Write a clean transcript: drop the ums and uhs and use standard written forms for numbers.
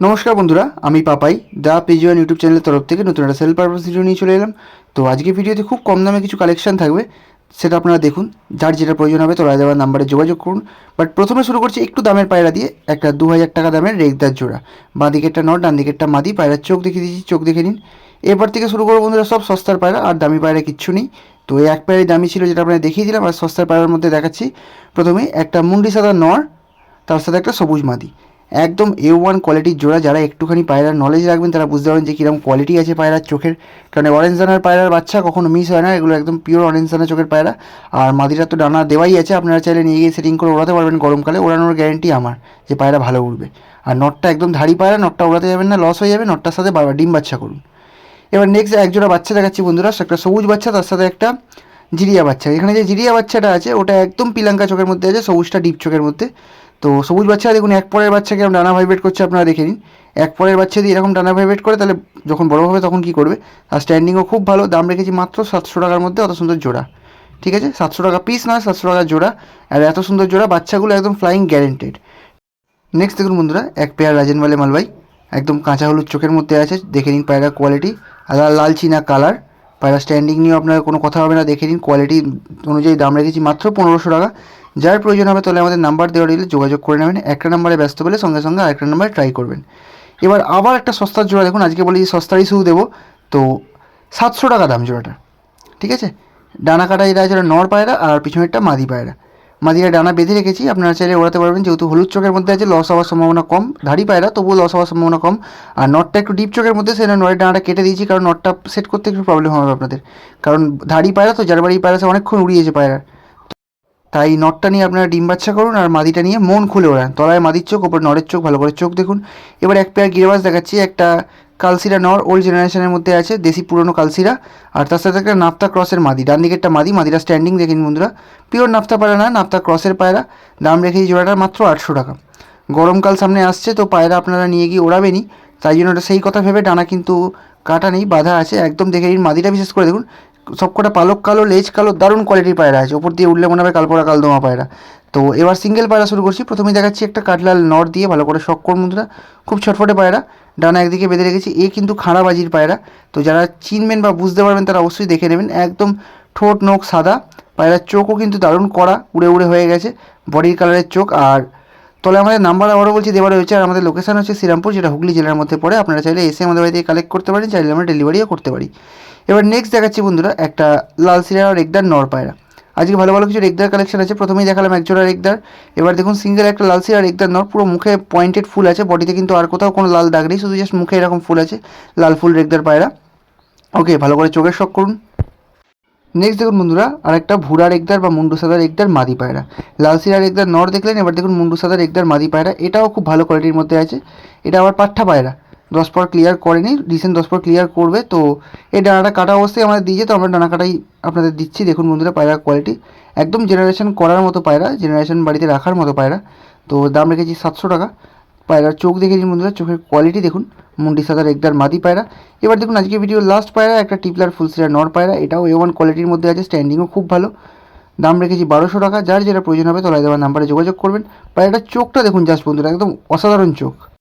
নমস্কার বন্ধুরা, আমি পাপাই দ্য পেজুয়ান ইউটিউব চ্যানেলের তরফ থেকে নতুন একটা সেল পারপাস ভিডিও নিয়ে চলে এলাম। তো আজকে ভিডিওতে খুব কম দামে কিছু কালেকশন থাকবে, সেটা আপনারা দেখুন। যার যেটা প্রয়োজন হবে তোলা দেওয়ার নাম্বারে যোগাযোগ করুন। বাট প্রথমে শুরু করছি একটু দামের পায়রা দিয়ে। একটা 2000 টাকা দামের রেগদার জোড়া, বাঁ দিকেরটা নর, ডান দিকেরটা মাদি। পায়রার চোখ দেখিয়ে দিচ্ছি, চোখ দেখে নিন। এরপর থেকে শুরু করবো বন্ধুরা, সব সস্তার পায়রা, আর দামি পায়রা কিচ্ছু নেই। তো এই এক পায়রাই দামি ছিল, যেটা আপনারা দেখিয়ে দিলাম। আর সস্তার পায়রার মধ্যে দেখাচ্ছি প্রথমেই একটা মুন্ডি সাদা নর, তার সাথে একটা সবুজ মাদি। একদম A1 কোয়ালিটির জোড়া। যারা একটুখানি পায়রার নলেজ রাখবেন তারা বুঝতে পারবেন যে কীরকম কোয়ালিটি আছে পায়রার চোখের। কারণ অরেঞ্জ দানার পায়রার বাচ্চা কখনো মিস হয় না, এগুলো একদম পিওর অরেঞ্জ দানা চোখের পায়রা। আর মাদিরা তো ডানা দেওয়াই আছে, আপনারা চাইলে নিয়ে গিয়ে সেটিং করে ওড়াতে পারবেন গরমকালে। ওড়ানোর গ্যারেন্টি আমার যে পায়রা ভালো উড়বে। আর নটটা একদম ধাড়ি পায়রা, নটটা ওড়াতে যাবেন না, লস হয়ে যাবে। নটটার সাথে বারবার ডিম বাচ্চা করুন। এবার নেক্সট এক জোড়া বাচ্চা দেখাচ্ছি বন্ধুরা, একটা সবুজ বাচ্চা, তার সাথে একটা জিরিয়া বাচ্চা। এখানে যে জিরিয়া বাচ্চাটা আছে ওটা একদম পিলাঙ্কা চোখের মধ্যে আছে, সবুজটা ডিপ চোখের মধ্যে। তো সবুজ বাচ্চা দেখুন, এক পরের বাচ্চাকে এরকম ডানা ভাইব্রেট করছে, আপনারা দেখে নিন। এক পরের বাচ্চা দিয়ে এরকম ডানা ভাইব্রেট করে, তাহলে যখন বড় হবে তখন কী করবে। আর স্ট্যান্ডিংও খুব ভালো। দাম রেখেছি মাত্র 700 টাকার মধ্যে, অত সুন্দর জোড়া। ঠিক আছে, 700 টাকা পিস নয়, 700 টাকার জোড়া। আর এত সুন্দর জোড়া, বাচ্চাগুলো একদম ফ্লাইং গ্যারেন্টেড। নেক্সট দেখুন বন্ধুরা, এক পেয়ার রাজেনওয়ালে মালবাই, একদম কাঁচা হলুদ চোখের মধ্যে আছে। দেখে নিন পায়রা কোয়ালিটি, আর লাল চিনা কালার। পায়রা স্ট্যান্ডিং নিয়েও আপনার কোনো কথা হবে না, দেখে নিন। কোয়ালিটি অনুযায়ী দাম রেখেছি মাত্র 1500 টাকা। যার প্রয়োজন হবে তাহলে আমাদের নাম্বার দেওয়া রইলে যোগাযোগ করে নেবেন। একটা নাম্বারে ব্যস্ত পেলে সঙ্গে সঙ্গে আরেকটা নাম্বারে ট্রাই করবেন। এবার আবার একটা সস্তার জোড়া দেখুন, আজকে বলি সস্তারই শুধু দেবো। তো 700 টাকা দাম জোড়াটা। ঠিক আছে, ডানা কাটা যেটা আছে নর পায়রা, আর পিছনেরটা মাদি পায়রা। মাদিরা ডানা বেঁধে রেখেছি, আপনারা চাইলে ওড়াতে পারবেন। যেহেতু হলুদ চোখের মধ্যে আছে, লস হওয়ার সম্ভাবনা কম। ধাড়ি পায়রা, তবুও লস হওয়ার সম্ভাবনা কম। আর নটটা একটু ডিপ চোখের মধ্যে, সেটা নরের ডানাটা কেটে দিয়েছি, কারণ নটটা সেট করতে একটু প্রবলেম হবে আপনাদের। কারণ ধাড়ি পায়রা তো, যার বাড়ি পায়রা সে অনেকক্ষণ উড়িয়েছে পায়রা। তাই নটটা নিয়ে আপনারা ডিম বাচ্চা করুন, আর মাদিটা নিয়ে মন খুলে ওড়ান। তলায় মাদির চোখ, ওপর নরের চোখ, ভালো করে চোখ দেখুন। এবার এক পেয়ার গিরিবাজ দেখাচ্ছি। একটা কালসিরা নর, ওল্ড জেনারেশনের মধ্যে আছে, দেশি পুরনো কালসিরা। আর তার সাথে একটা নাফতা ক্রসের মাদি। ডান দিকেরটা মাদি, মাদিরা স্ট্যান্ডিং দেখেন বন্ধুরা। পিওর নাফতা পায়রা না, নাফতা ক্রসের পায়রা। দাম রেখেছি জোড়াটার মাত্র 800 টাকা। গরমকাল সামনে আসছে, তো পায়রা আপনারা নিয়ে গিয়ে ওড়াবেনই। তাই জন্য ওটা সেই কথা ভেবে, ডানা কিন্তু কাটা নেই, বাঁধা আছে একদম। দেখে নিন মাদিটা বিশেষ করে দেখুন, সবকটা পালক কালো, লেজ কালো, দারুণ কোয়ালিটির পায়রা আছে। ওপর দিয়ে উঠলে মনে হবে কালপোড়া কালদমা পায়রা। তো এবার সিঙ্গেল পায়রা শুরু করছি। প্রথমেই দেখাচ্ছি একটা কাঠলাল নর দিয়ে, ভালো করে শখ করুন বন্ধুরা। খুব ছটফটে পায়রা, ডানা একদিকে বেঁধে রেখেছি। এ কিন্তু খাঁড়াবাজির পায়রা। তো যারা চিনবেন বা বুঝতে পারবেন তারা অবশ্যই দেখে নেবেন। একদম ঠোঁট নোখ সাদা, পায়রার চোখও কিন্তু দারুণ কড়া, উড়ে উড়ে হয়ে গেছে বডির কালারের চোখ। আর তবে আমাদের নাম্বার আবারও বলছি দেওয়া রয়েছে। আর আমাদের লোকেশান হচ্ছে শ্রীরামপুর, যেটা হুগলি জেলার মধ্যে পড়ে। আপনারা চাইলে এসে আমাদের বাড়ি থেকে কালেক্ট করতে পারেন, চাইলে আমরা ডেলিভারিও করতে পারি। এবার নেক্সট দেখাচ্ছি বন্ধুরা, একটা লাল সিরা আর রেগদার নর পায়রা। আজকে ভালো ভালো কিছু রেগদার কালেকশন আছে। প্রথমেই দেখালাম একজোড়া রেগদার। এবার দেখুন সিঙ্গেল একটা লাল সিরা রেগদার নর, পুরো মুখে পয়েন্টেড ফুল আছে, বডিতে কিন্তু আর কোথাও কোনো লাল দাগ নেই, শুধু জাস্ট মুখে এরকম ফুল আছে, লাল ফুল রেগদার পায়রা। ওকে, ভালো করে চোখের শখ করুন। নেক্সট দেখুন বন্ধুরা, আর একটা ভুরা রেগদার বা মুন্ডু সাদা রেগদার মাদি পায়রা। লাল সিরা রেগদার নর দেখলেন, এবার দেখুন মুন্ডু সাদা রেগদার মাদি পায়রা। এটাও খুব ভালো কোয়ালিটির মধ্যে আছে। এটা আবার পাঠা পায়রা, 10 পর ক্লিয়ার করেনি, রিসেন্ট 10 পর ক্লিয়ার করবে। তো এই ডানাটা কাটা অবস্থায় আমাদের দিয়েছে, তো আমরা ডানা কাটাই আপনাদের দিচ্ছি। দেখুন বন্ধুরা, পায়রার কোয়ালিটি একদম জেনারেশন করার মতো পায়রা, জেনারেশন বাড়িতে রাখার মতো পায়রা। তো দাম রেখেছি 700 টাকা। পায়রার চোখ দেখে নিন বন্ধুরা, চোখের কোয়ালিটি দেখুন। মুন্ডি সাদা রেগদার মাদি পায়রা। এবার দেখুন আজকে ভিডিও লাস্ট পায়রা, একটা টিপলার ফুলসিরা নর পায়রা। এটাও A1 কোয়ালিটির মধ্যে আছে, স্ট্যান্ডিংও খুব ভালো। দাম রেখেছি 1200 টাকা। যার যেটা প্রয়োজন হবে তলায় দেওয়ার নাম্বারে যোগাযোগ করবেন। পায়রাটার চোখটা দেখুন জাস্ট বন্ধুরা, একদম অসাধারণ চোখ।